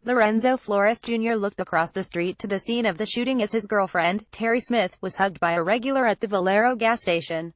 Lorenzo Flores Jr. looked across the street to the scene of the shooting as his girlfriend, Terrie Smith, was hugged by a regular at the Valero gas station.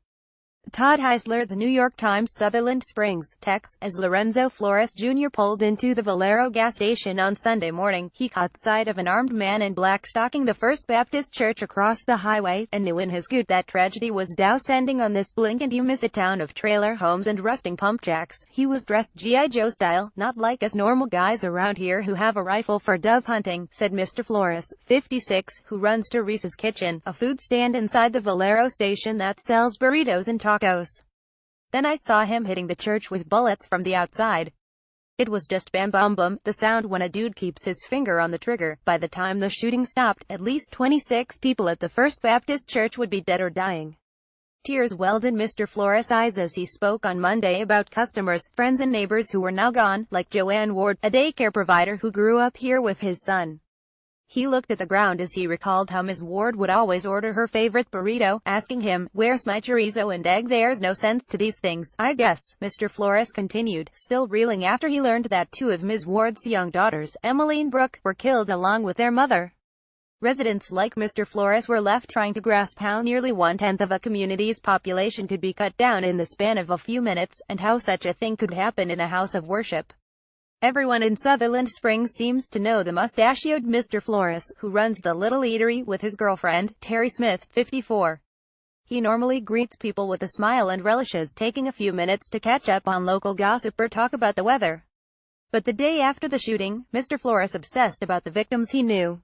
Todd Heisler, The New York Times, Sutherland Springs, Tex. As Lorenzo Flores Jr. pulled into the Valero gas station on Sunday morning, he caught sight of an armed man in black stalking the First Baptist Church across the highway, and knew in his gut that tragedy was descending on this blink-and-you-miss-it town of trailer homes and rusting pump jacks. He was dressed G.I. Joe style, not like us normal guys around here who have a rifle for dove hunting, said Mr. Flores, 56, who runs Teresa's Kitchen, a food stand inside the Valero station that sells burritos and tacos. Then I saw him hitting the church with bullets from the outside. It was just bam bam bum, the sound when a dude keeps his finger on the trigger. By the time the shooting stopped, at least 26 people at the First Baptist Church would be dead or dying. Tears welled in Mr. Flores' eyes as he spoke on Monday about customers, friends and neighbors who were now gone, like Joanne Ward, a daycare provider who grew up here with his son. He looked at the ground as he recalled how Ms. Ward would always order her favorite burrito, asking him, "Where's my chorizo and egg?" "There's no sense to these things, I guess," Mr. Flores continued, still reeling after he learned that two of Ms. Ward's young daughters, Emily and Brooke, were killed along with their mother. Residents like Mr. Flores were left trying to grasp how nearly one-tenth of a community's population could be cut down in the span of a few minutes, and how such a thing could happen in a house of worship. Everyone in Sutherland Springs seems to know the mustachioed Mr. Flores, who runs the little eatery with his girlfriend, Terrie Smith, 54. He normally greets people with a smile and relishes taking a few minutes to catch up on local gossip or talk about the weather. But the day after the shooting, Mr. Flores obsessed about the victims he knew.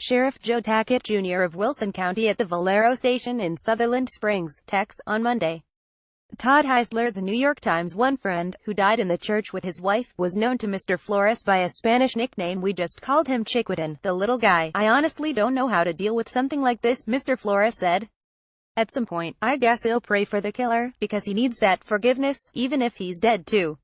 Sheriff Joe Tackett Jr. of Wilson County at the Valero station in Sutherland Springs, Tex. On Monday. Todd Heisler, The New York Times. One friend, who died in the church with his wife, was known to Mr. Flores by a Spanish nickname. "We just called him Chiquitin, the little guy. I honestly don't know how to deal with something like this," Mr. Flores said. "At some point, I guess he'll pray for the killer, because he needs that forgiveness, even if he's dead too.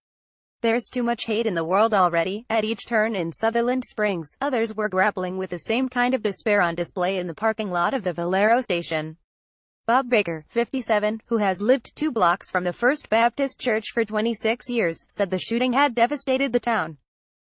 There's too much hate in the world already." At each turn in Sutherland Springs, others were grappling with the same kind of despair on display in the parking lot of the Valero station. Bob Baker, 57, who has lived 2 blocks from the First Baptist Church for 26 years, said the shooting had devastated the town.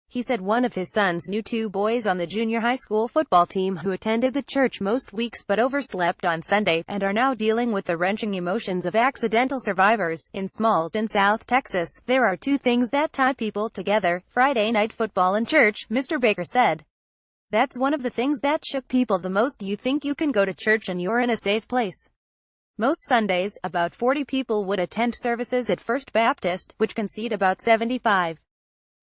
He said one of his sons knew 2 boys on the junior high school football team who attended the church most weeks but overslept on Sunday, and are now dealing with the wrenching emotions of accidental survivors. In Smallton, South Texas, there are 2 things that tie people together: Friday night football and church, Mr. Baker said. "That's one of the things that shook people the most. You think you can go to church and you're in a safe place. Most Sundays, about 40 people would attend services at First Baptist, which can seat about 75.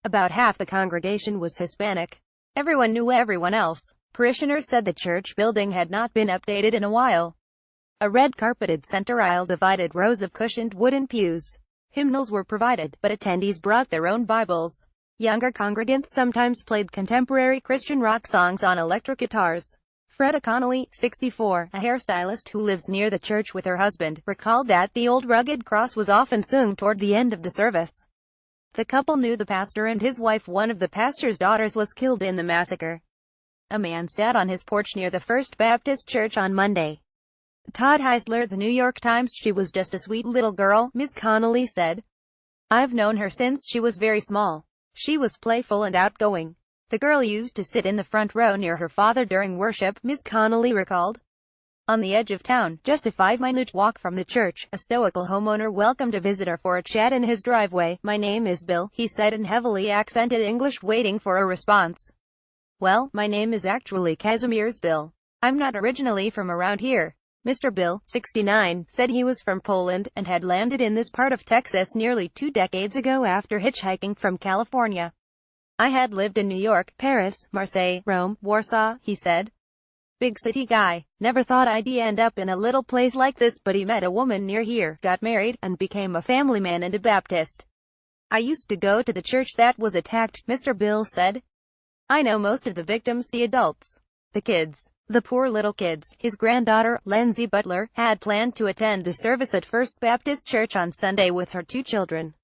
About half the congregation was Hispanic. Everyone knew everyone else." Parishioners said the church building had not been updated in a while. A red-carpeted center aisle divided rows of cushioned wooden pews. Hymnals were provided, but attendees brought their own Bibles. Younger congregants sometimes played contemporary Christian rock songs on electric guitars. Freda Connolly, 64, a hairstylist who lives near the church with her husband, recalled that the old rugged cross was often sung toward the end of the service. The couple knew the pastor and his wife. One of the pastor's daughters was killed in the massacre. A man sat on his porch near the First Baptist Church on Monday. Todd Heisler, The New York Times. "She was just a sweet little girl," Ms. Connolly said. "I've known her since she was very small. She was playful and outgoing. The girl used to sit in the front row near her father during worship," Ms. Connolly recalled. On the edge of town, just a 5-minute walk from the church, a stoical homeowner welcomed a visitor for a chat in his driveway. "My name is Bill," he said in heavily accented English, waiting for a response. "Well, my name is actually Casimir's Bill. I'm not originally from around here." Mr. Bill, 69, said he was from Poland, and had landed in this part of Texas nearly 2 decades ago after hitchhiking from California. "I had lived in New York, Paris, Marseille, Rome, Warsaw," he said. "Big city guy. Never thought I'd end up in a little place like this, but he met a woman near here, got married, and became a family man and a Baptist. I used to go to the church that was attacked," Mr. Bill said. "I know most of the victims, the adults. The kids. The poor little kids." His granddaughter, Lindsay Butler, had planned to attend the service at First Baptist Church on Sunday with her 2 children.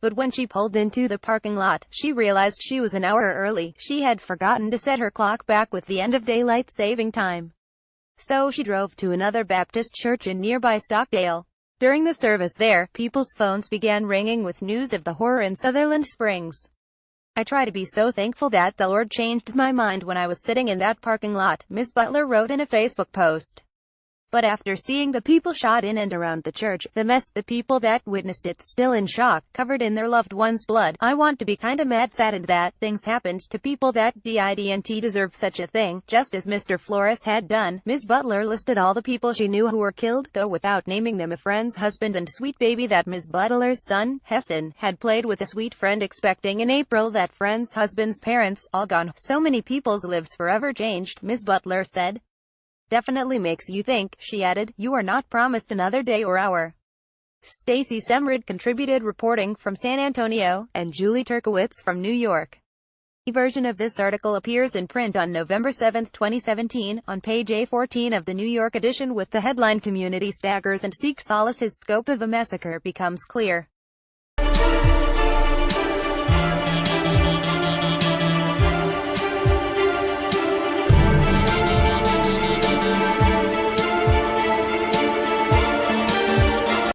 But when she pulled into the parking lot, she realized she was an hour early. She had forgotten to set her clock back with the end of daylight saving time. So she drove to another Baptist church in nearby Stockdale. During the service there, people's phones began ringing with news of the horror in Sutherland Springs. I try to be so thankful that the Lord changed my mind when I was sitting in that parking lot, Ms. Butler wrote in a Facebook post. But after seeing the people shot in and around the church, the mess, the people that witnessed it still in shock, covered in their loved ones' blood, I want to be kinda mad saddened that things happened to people that didn't deserve such a thing, just as Mr. Flores had done. Ms. Butler listed all the people she knew who were killed, though without naming them. A friend's husband and sweet baby that Ms. Butler's son, Heston, had played with a sweet friend expecting in April. That friend's husband's parents, all gone. So many people's lives forever changed, Ms. Butler said. Definitely makes you think, she added. You are not promised another day or hour. Stacey Semrid contributed, reporting from San Antonio, and Julie Turkowitz from New York. A version of this article appears in print on November 7, 2017, on page A14 of the New York edition with the headline "Community staggers and seeks solace as scope of the massacre becomes clear."